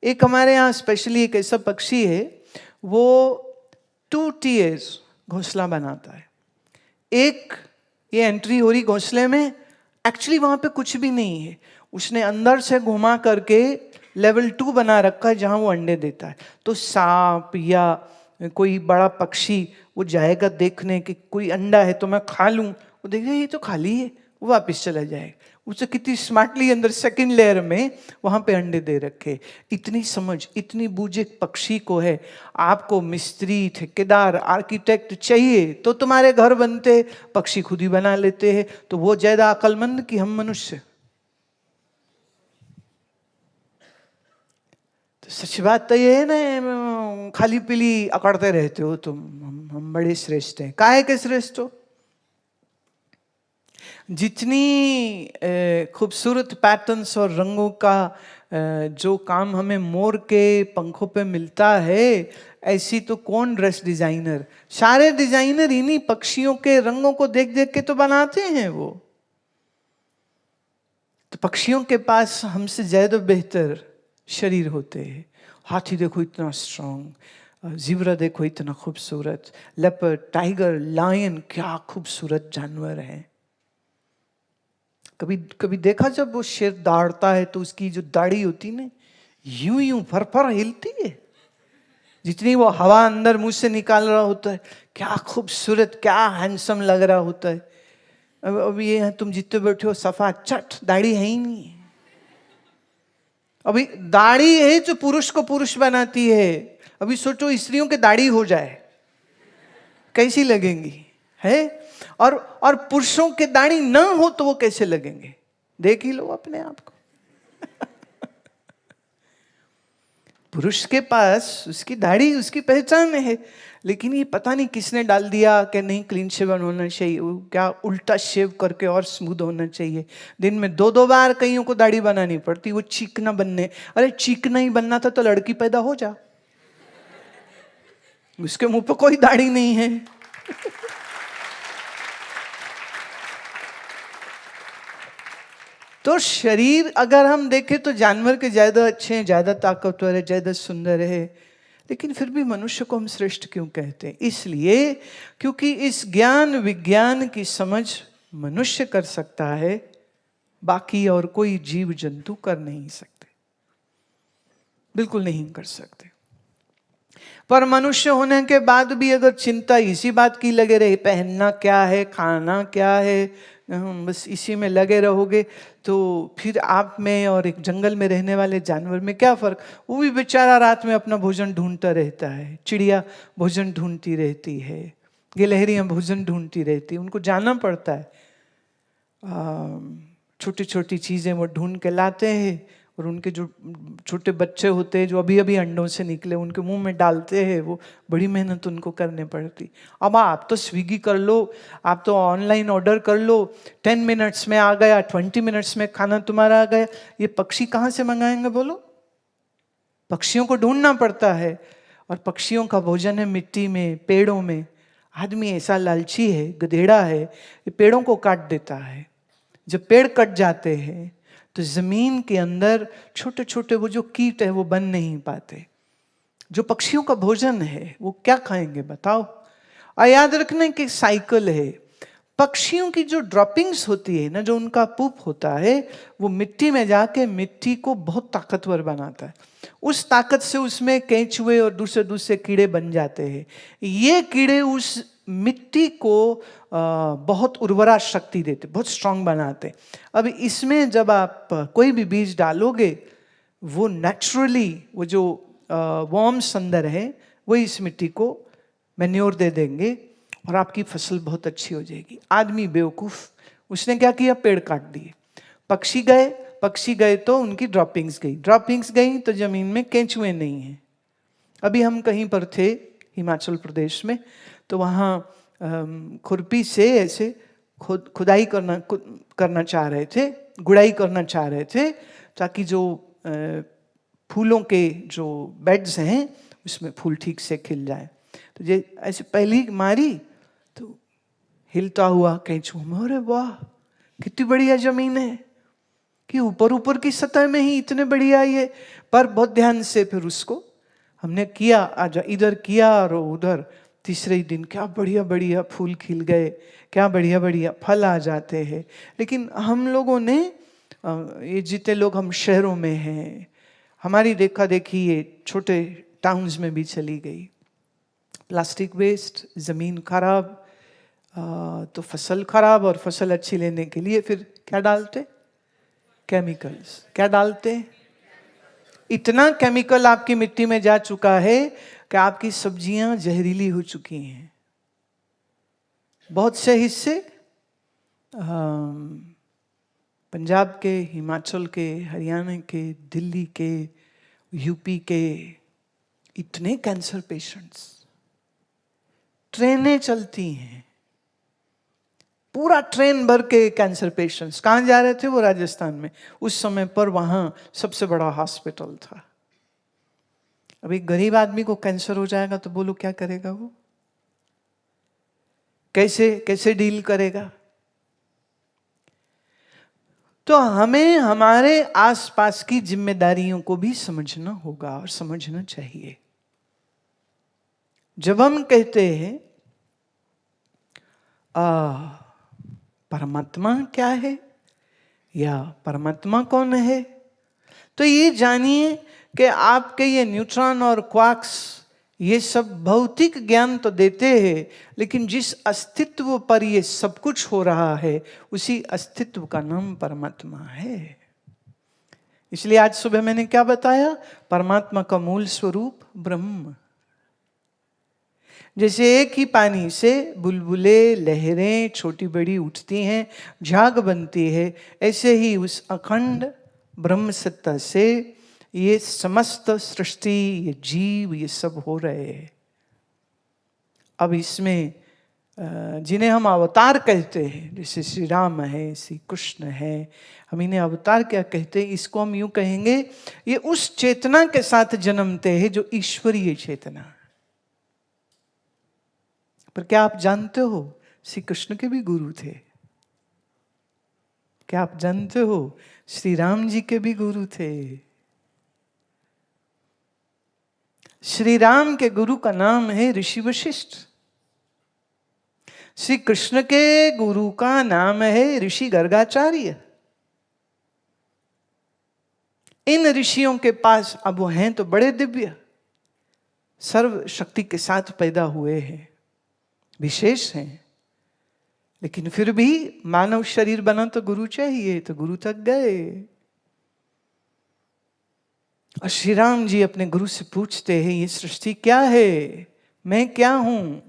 एक हमारे यहाँ स्पेशली एक ऐसा पक्षी है, वो 2 tiers घोंसला बनाता है। एक ये एंट्री हो रही घोंसले में, एक्चुअली वहां पे कुछ भी नहीं है, उसने अंदर से घुमा करके लेवल 2 बना रखा है जहां वो अंडे देता है। तो सांप या कोई बड़ा पक्षी वो जाएगा देखने कि कोई अंडा है तो मैं खा लूं, वो देखेगा ये तो खाली है, वो वापस चला जाएगा। उसे कितनी स्मार्टली अंदर सेकंड लेयर में वहां पे अंडे दे रखे। इतनी समझ, इतनी बूझ एक पक्षी को है। आपको मिस्त्री, ठेकेदार, आर्किटेक्ट चाहिए तो तुम्हारे घर बनते, पक्षी खुद ही बना लेते हैं। तो वो ज्यादा अक्लमंद कि हम मनुष्य? तो सच बात तो ये है ना, खाली पीली अकड़ते रहते हो तुम, हम बड़े श्रेष्ठ हैं। काहे के श्रेष्ठ हो? जितनी खूबसूरत पैटर्न्स और रंगों का जो काम हमें मोर के पंखों पे मिलता है, ऐसी तो कौन ड्रेस डिजाइनर, सारे डिजाइनर इन्हीं पक्षियों के रंगों को देख देख के तो बनाते हैं वो। तो पक्षियों के पास हमसे ज्यादा बेहतर शरीर होते हैं। हाथी देखो इतना स्ट्रांग, ज़ीब्रा देखो इतना खूबसूरत, लेपर्ड, टाइगर, लायन, क्या खूबसूरत जानवर हैं। कभी कभी देखा जब वो शेर दौड़ता है तो उसकी जो दाढ़ी होती है ना, यूं यूं फर हिलती है, जितनी वो हवा अंदर मुंह से निकाल रहा होता है। क्या खूबसूरत, क्या हैंडसम लग रहा होता है। अब ये है, तुम जितने बैठे हो सफा चट, दाढ़ी है ही नहीं। अभी दाढ़ी है जो पुरुष को पुरुष बनाती है। अभी सोचो स्त्रियों के दाढ़ी हो जाए, कैसी लगेंगी है? और पुरुषों के दाढ़ी ना हो तो वो कैसे लगेंगे? देख ही लो अपने आप को। पुरुष के पास उसकी दाढ़ी उसकी पहचान है, लेकिन ये पता नहीं किसने डाल दिया कि नहीं क्लीन शेवन होना चाहिए, क्या उल्टा शेव करके और स्मूथ होना चाहिए। दिन में 2-2 बार कईयों को दाढ़ी बनानी पड़ती, वो चिकना बनने। अरे चिकना ही बनना था तो लड़की पैदा हो जा, उसके मुंह पे कोई दाढ़ी नहीं है। तो शरीर अगर हम देखें तो जानवर के ज्यादा अच्छे हैं, ज्यादा ताकतवर है, ज्यादा सुंदर है, लेकिन फिर भी मनुष्य को हम श्रेष्ठ क्यों कहते हैं? इसलिए क्योंकि इस ज्ञान विज्ञान की समझ मनुष्य कर सकता है, बाकी और कोई जीव जंतु कर नहीं सकते, बिल्कुल नहीं कर सकते। पर मनुष्य होने के बाद भी अगर चिंता इसी बात की लगे रहे, पहनना क्या है, खाना क्या है, बस इसी में लगे रहोगे, तो फिर आप में और एक जंगल में रहने वाले जानवर में क्या फर्क? वो भी बेचारा रात में अपना भोजन ढूंढता रहता है, चिड़िया भोजन ढूंढती रहती है, गिलहरियां भोजन ढूंढती रहती है, उनको जाना पड़ता है। छोटी छोटी चीजें वो ढूंढ के लाते हैं, और उनके जो छोटे बच्चे होते हैं जो अभी अभी अंडों से निकले, उनके मुंह में डालते हैं, वो बड़ी मेहनत उनको करने पड़ती। अब आप तो स्विगी कर लो, आप तो ऑनलाइन ऑर्डर कर लो, 10 मिनट्स में आ गया, 20 मिनट्स में खाना तुम्हारा आ गया। ये पक्षी कहाँ से मंगाएंगे बोलो? पक्षियों को ढूंढना पड़ता है, और पक्षियों का भोजन है मिट्टी में, पेड़ों में। आदमी ऐसा लालची है, गधेड़ा है, ये पेड़ों को काट देता है। जब पेड़ कट जाते हैं तो जमीन के अंदर छोटे छोटे वो जो कीट है वो बन नहीं पाते। जो पक्षियों का भोजन है वो क्या खाएंगे बताओ? और याद रखने की साइकिल है, पक्षियों की जो ड्रॉपिंग्स होती है ना, जो उनका पुप होता है, वो मिट्टी में जाके मिट्टी को बहुत ताकतवर बनाता है। उस ताकत से उसमें केंचुए और दूसरे दूसरे कीड़े बन जाते हैं। ये कीड़े उस मिट्टी को बहुत उर्वरा शक्ति देते, बहुत स्ट्रांग बनाते। अब इसमें जब आप कोई भी बीज डालोगे, वो नेचुरली वो जो वॉर्म्स अंदर है वो इस मिट्टी को मैन्योर दे देंगे, और आपकी फसल बहुत अच्छी हो जाएगी। आदमी बेवकूफ, उसने क्या किया? पेड़ काट दिए। पक्षी गए तो उनकी ड्रॉपिंग्स गई तो जमीन में केंचुए नहीं है। अभी हम कहीं पर थे हिमाचल प्रदेश में, तो वहाँ खुरपी से ऐसे खुदाई करना चाह रहे थे, गुड़ाई करना चाह रहे थे, ताकि जो फूलों के जो बेड्स हैं उसमें फूल ठीक से खिल जाए। तो ये ऐसे पहली मारी तो हिलता हुआ केंचुआ, अरे वाह कितनी बढ़िया जमीन है, कि ऊपर ऊपर की सतह में ही इतने बढ़िया ये, पर बहुत ध्यान से फिर उसको हमने किया, आजा इधर किया और उधर, तीसरे ही दिन क्या बढ़िया बढ़िया फूल खिल गए, क्या बढ़िया बढ़िया फल आ जाते हैं। लेकिन हम लोगों ने ये जितने लोग हम शहरों में हैं, हमारी देखा देखी ये छोटे टाउन्स में भी चली गई। प्लास्टिक वेस्ट, ज़मीन खराब, तो फसल खराब, और फसल अच्छी लेने के लिए फिर क्या डालते? केमिकल्स। क्या डालते? इतना केमिकल आपकी मिट्टी में जा चुका है कि आपकी सब्जियां जहरीली हो चुकी हैं। बहुत से हिस्से पंजाब के, हिमाचल के, हरियाणा के, दिल्ली के, यूपी के, इतने कैंसर पेशेंट्स, ट्रेनें चलती हैं, पूरा ट्रेन भर के कैंसर पेशेंट्स। कहाँ जा रहे थे वो? राजस्थान में। उस समय पर वहाँ सबसे बड़ा हॉस्पिटल था। अब एक गरीब आदमी को कैंसर हो जाएगा तो बोलो क्या करेगा वो? कैसे कैसे डील करेगा? तो हमें हमारे आसपास की जिम्मेदारियों को भी समझना होगा और समझना चाहिए। जब हम कहते हैं परमात्मा क्या है या परमात्मा कौन है, तो ये जानिए कि आपके ये न्यूट्रॉन और क्वार्क्स ये सब भौतिक ज्ञान तो देते हैं, लेकिन जिस अस्तित्व पर ये सब कुछ हो रहा है उसी अस्तित्व का नाम परमात्मा है। इसलिए आज सुबह मैंने क्या बताया? परमात्मा का मूल स्वरूप ब्रह्म। जैसे एक ही पानी से बुलबुले, लहरें छोटी बड़ी उठती हैं, झाग बनती है, ऐसे ही उस अखंड ब्रह्म सत्ता से ये समस्त सृष्टि, ये जीव, ये सब हो रहे हैं। अब इसमें जिन्हें हम अवतार कहते हैं, जैसे श्री राम है, श्री कृष्ण है, हम इन्हें अवतार क्या कहते हैं? इसको हम यूं कहेंगे, ये उस चेतना के साथ जन्मते हैं जो ईश्वरीय चेतना है। पर क्या आप जानते हो श्री कृष्ण के भी गुरु थे? क्या आप जानते हो श्री राम जी के भी गुरु थे? श्री राम के गुरु का नाम है ऋषि वशिष्ठ। श्री कृष्ण के गुरु का नाम है ऋषि गर्गाचार्य। इन ऋषियों के पास, अब वो हैं तो बड़े दिव्य, सर्व शक्ति के साथ पैदा हुए हैं, विशेष हैं, लेकिन फिर भी मानव शरीर बना तो गुरु चाहिए, तो गुरु तक गए। और श्री राम जी अपने गुरु से पूछते हैं, ये सृष्टि क्या है? मैं क्या हूं?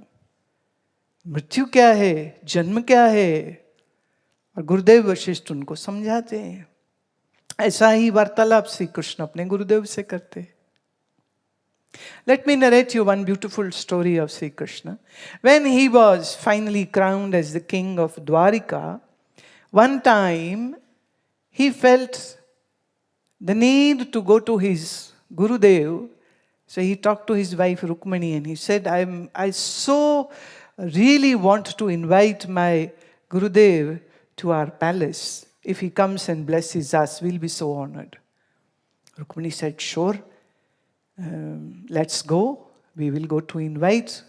मृत्यु क्या है? जन्म क्या है? और गुरुदेव वशिष्ठ उनको समझाते हैं। ऐसा ही वार्तालाप श्री कृष्ण अपने गुरुदेव से करते हैं। Let me narrate you one beautiful story of Sri Krishna. When he was finally crowned as the king of Dwarika, one time he felt the need to go to his Gurudev. So he talked to his wife Rukmani and he said, I so really want to invite my Gurudev to our palace. If he comes and blesses us, we'll be so honored. Rukmani said, sure. Let's go. We will go to invite.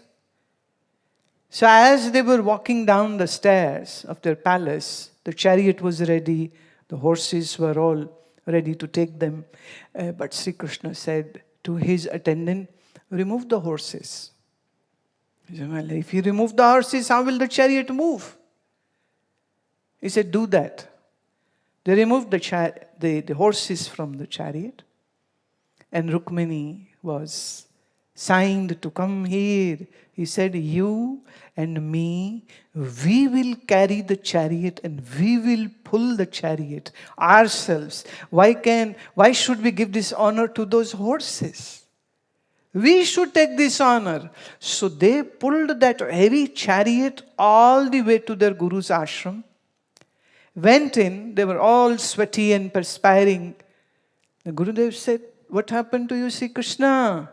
So as they were walking down the stairs of their palace, the chariot was ready, the horses were all ready to take them. But Sri Krishna said to his attendant, remove the horses. He said, well, if you remove the horses, how will the chariot move? He said, do that. They removed the horses from the chariot. And Rukmini was signed to come here. He said, you and me, we will carry the chariot and we will pull the chariot ourselves. Why should we give this honor to those horses? We should take this honor. So they pulled that heavy chariot all the way to their guru's ashram. Went in, they were all sweaty and perspiring. The Gurudev said, what happened to you, Sri Krishna?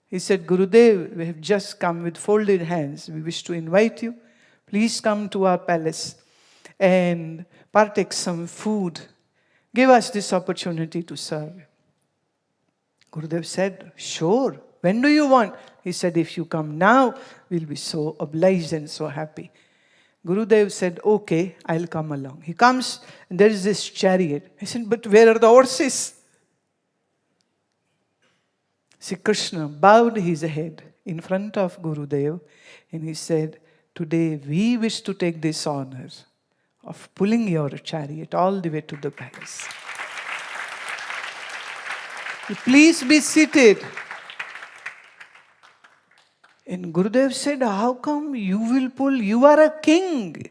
He said, Gurudev, we have just come with folded hands. We wish to invite you. Please come to our palace and partake some food. Give us this opportunity to serve. Gurudev said, sure. When do you want? He said, if you come now, we'll be so obliged and so happy. Gurudev said, okay, I'll come along. He comes, and there is this chariot. I said, but where are the horses? Sri Krishna bowed his head in front of Gurudev, and he said, today we wish to take this honor of pulling your chariot all the way to the palace. Please be seated. And Gurudev said, how come you will pull? You are a king.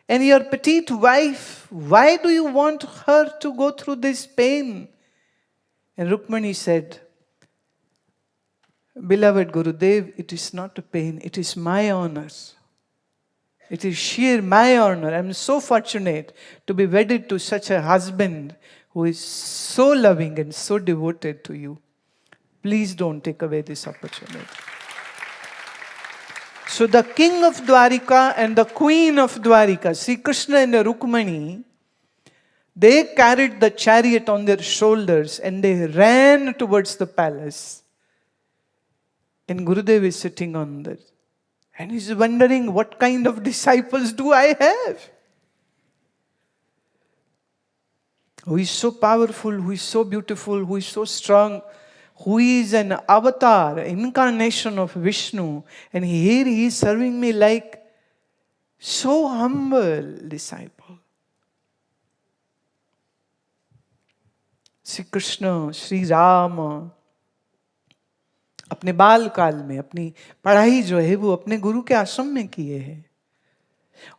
And your petite wife, why do you want her to go through this pain? And Rukmani said, beloved Gurudev, it is not a pain, it is my honor. It is sheer my honor. I am so fortunate to be wedded to such a husband who is so loving and so devoted to you. Please don't take away this opportunity. So the king of Dwarika and the queen of Dwarika, Sri Krishna and Rukmani, they carried the chariot on their shoulders and they ran towards the palace. And Gurudev is sitting on that. And he's wondering, what kind of disciples do I have? Who is so powerful, who is so beautiful, who is so strong, who is an avatar, incarnation of Vishnu. And here he is serving me like so humble disciple. Sri Krishna, Sri Rama, अपने बाल काल में अपनी पढ़ाई जो है वो अपने गुरु के आश्रम में किए हैं,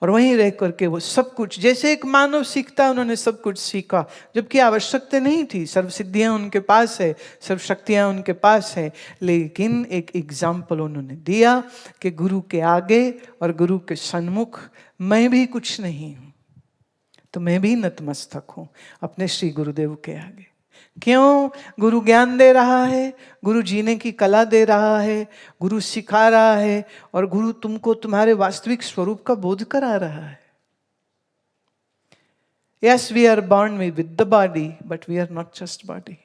और वहीं रह करके वो सब कुछ जैसे एक मानव सीखता, उन्होंने सब कुछ सीखा, जबकि आवश्यकता नहीं थी। सर्व सिद्धियां उनके पास है, सर्व शक्तियां उनके पास है, लेकिन एक एग्जाम्पल उन्होंने दिया कि गुरु के आगे और गुरु के सन्मुख मैं भी कुछ नहीं हूं, तो मैं भी नतमस्तक हूं अपने श्री गुरुदेव के आगे। क्यों? गुरु ज्ञान दे रहा है, गुरु जीने की कला दे रहा है, गुरु सिखा रहा है, और गुरु तुमको तुम्हारे वास्तविक स्वरूप का बोध करा रहा है। Yes, we are born with the body, but we are not just body.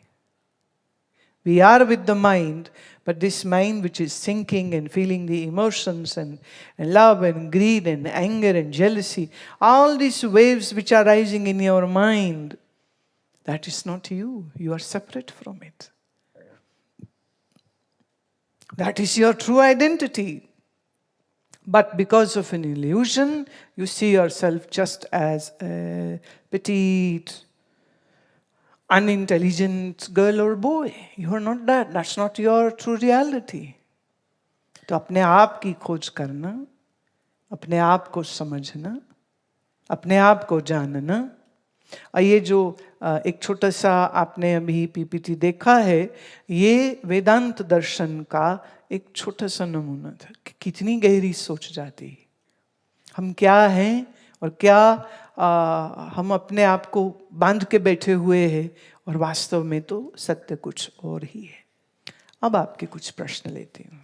We are with the mind, but this mind which is thinking and feeling the emotions and love and greed and anger and jealousy, all these waves which are rising in your mind, that is not you. You are separate from it. That is your true identity. But because of an illusion, you see yourself just as a petite, unintelligent girl or boy. You are not that. That's not your true reality. तो अपने आप की खोज करना, अपने आप को समझना, अपने आप को जानना। और ये जो एक छोटा सा आपने अभी पीपीटी देखा है, ये वेदांत दर्शन का एक छोटा सा नमूना था कि कितनी गहरी सोच जाती है। हम क्या हैं और क्या हम अपने आप को बांध के बैठे हुए हैं, और वास्तव में तो सत्य कुछ और ही है। अब आपके कुछ प्रश्न लेती हूँ।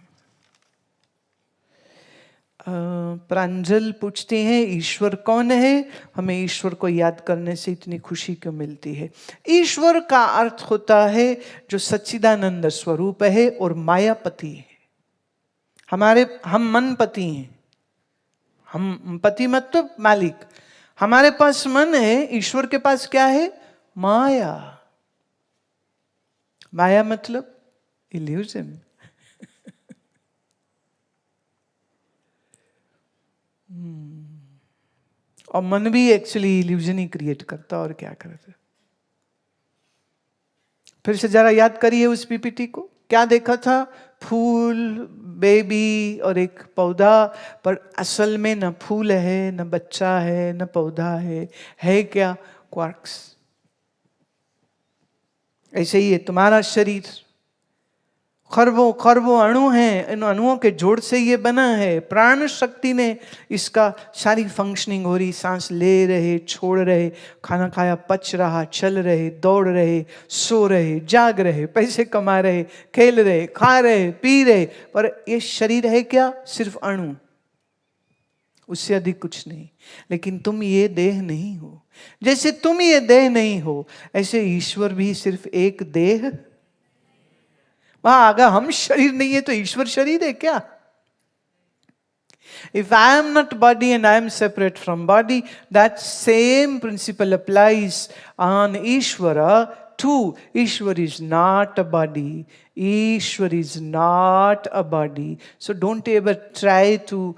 प्रांजल पूछते हैं, ईश्वर कौन है? हमें ईश्वर को याद करने से इतनी खुशी क्यों मिलती है? ईश्वर का अर्थ होता है जो सच्चिदानंद स्वरूप है और मायापति है। हम मनपति हैं। हम पति मतलब मालिक। हमारे पास मन है, ईश्वर के पास क्या है? माया। माया मतलब इल्यूजन। और मन भी एक्चुअली इल्यूजन ही क्रिएट करता, और क्या करता। फिर से जरा याद करिए उस पीपीटी को। क्या देखा था? फूल, बेबी और एक पौधा, पर असल में न फूल है, न बच्चा है, न पौधा है क्या? क्वार्क्स। ऐसे ही है तुम्हारा शरीर। खरबों खरबों अणु हैं, इन अणुओं के जोड़ से ये बना है। प्राण शक्ति ने इसका सारी फंक्शनिंग हो रही, सांस ले रहे, छोड़ रहे, खाना खाया पच रहा, चल रहे, दौड़ रहे, सो रहे, जाग रहे, पैसे कमा रहे, खेल रहे, खा रहे, पी रहे, पर ये शरीर है क्या? सिर्फ अणु। उससे अधिक कुछ नहीं। लेकिन तुम ये देह नहीं हो। जैसे तुम ये देह नहीं हो, ऐसे ईश्वर भी सिर्फ एक देह। वहां अगर हम शरीर नहीं है तो ईश्वर शरीर है क्या? If I am not body and I am separate from body, that same principle applies on Ishvara too. Ishvara is not a body. Ishvara is not a body. So don't ever try to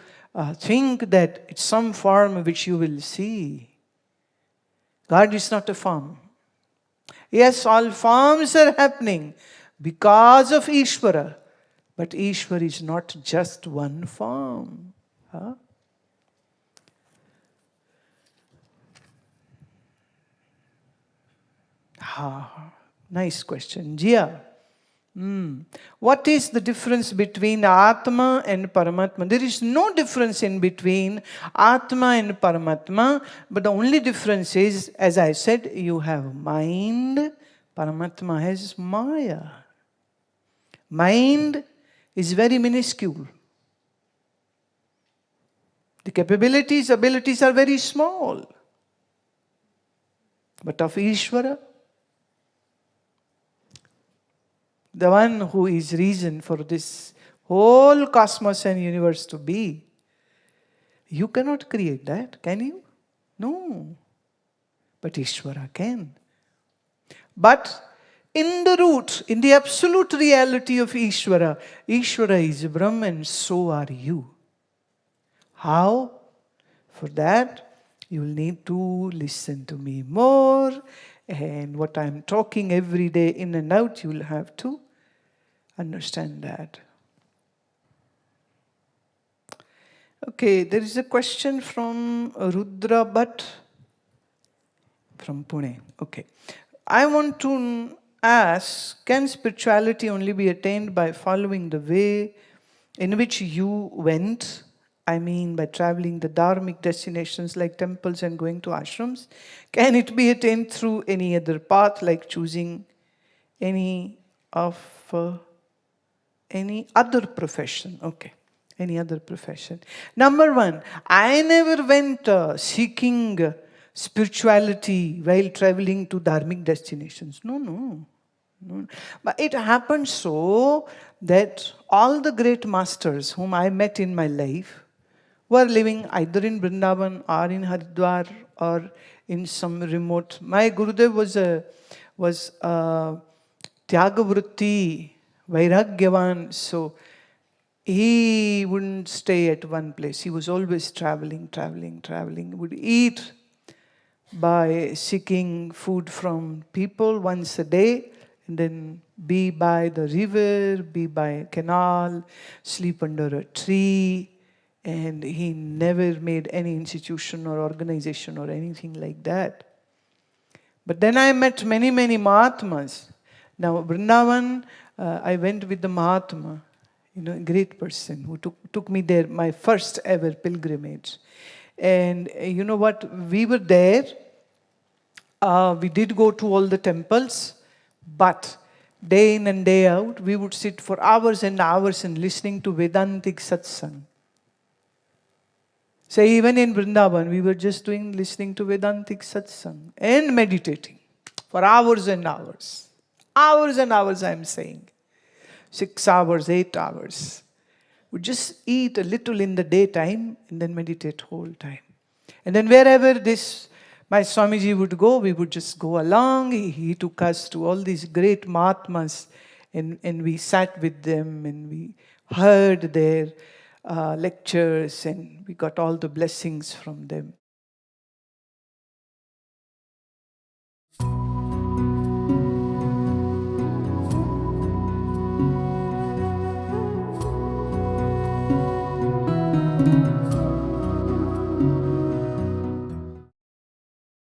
think that it's some form which you will see. God is not a form. Yes, all forms are happening because of Ishvara. But Ishvara is not just one form. Huh? Nice question. Jia. What is the difference between Atma and Paramatma? There is no difference in between Atma and Paramatma, but the only difference is, as I said, you have mind, Paramatma has Maya. Mind is very minuscule. The capabilities, abilities are very small. But of Ishvara, the one who is reason for this whole cosmos and universe to be, you cannot create that, can you? No. But Ishvara can. But in the root, in the absolute reality of Ishvara, Ishvara is Brahman and so are you. How? For that, you will need to listen to me more, and what I am talking every day in and out, you will have to understand that. Okay, there is a question from Rudra Bhatt from Pune. Okay. I want to ask, can spirituality only be attained by following the way in which you went? I mean, by traveling the dharmic destinations like temples and going to ashrams? Can it be attained through any other path, like choosing any other profession? Okay, any other profession. Number one, I never went seeking spirituality while traveling to dharmic destinations. No. But it happened so that all the great masters whom I met in my life were living either in Vrindavan or in Haridwar or in some remote. My Gurudev was Tyagavrutti, Vairagyavan, so he wouldn't stay at one place. He was always traveling. He would eat by seeking food from people once a day, and then be by the river, be by a canal, sleep under a tree, and he never made any institution or organization or anything like that. But then I met many Mahatmas. Now, Vrindavan, I went with the Mahatma, a great person who took me there, my first ever pilgrimage. And you know what? We were there. We did go to all the temples, but day in and day out, we would sit for hours and hours and listening to Vedantic satsang. So even in Vrindavan, we were just listening to Vedantic satsang and meditating for hours and hours. Hours and hours, I'm saying. 6 hours, 8 hours. We just eat a little in the daytime and then meditate whole time. And then wherever my Swamiji would go, we would just go along. He took us to all these great Mahatmas, and we sat with them and we heard their lectures, and we got all the blessings from them.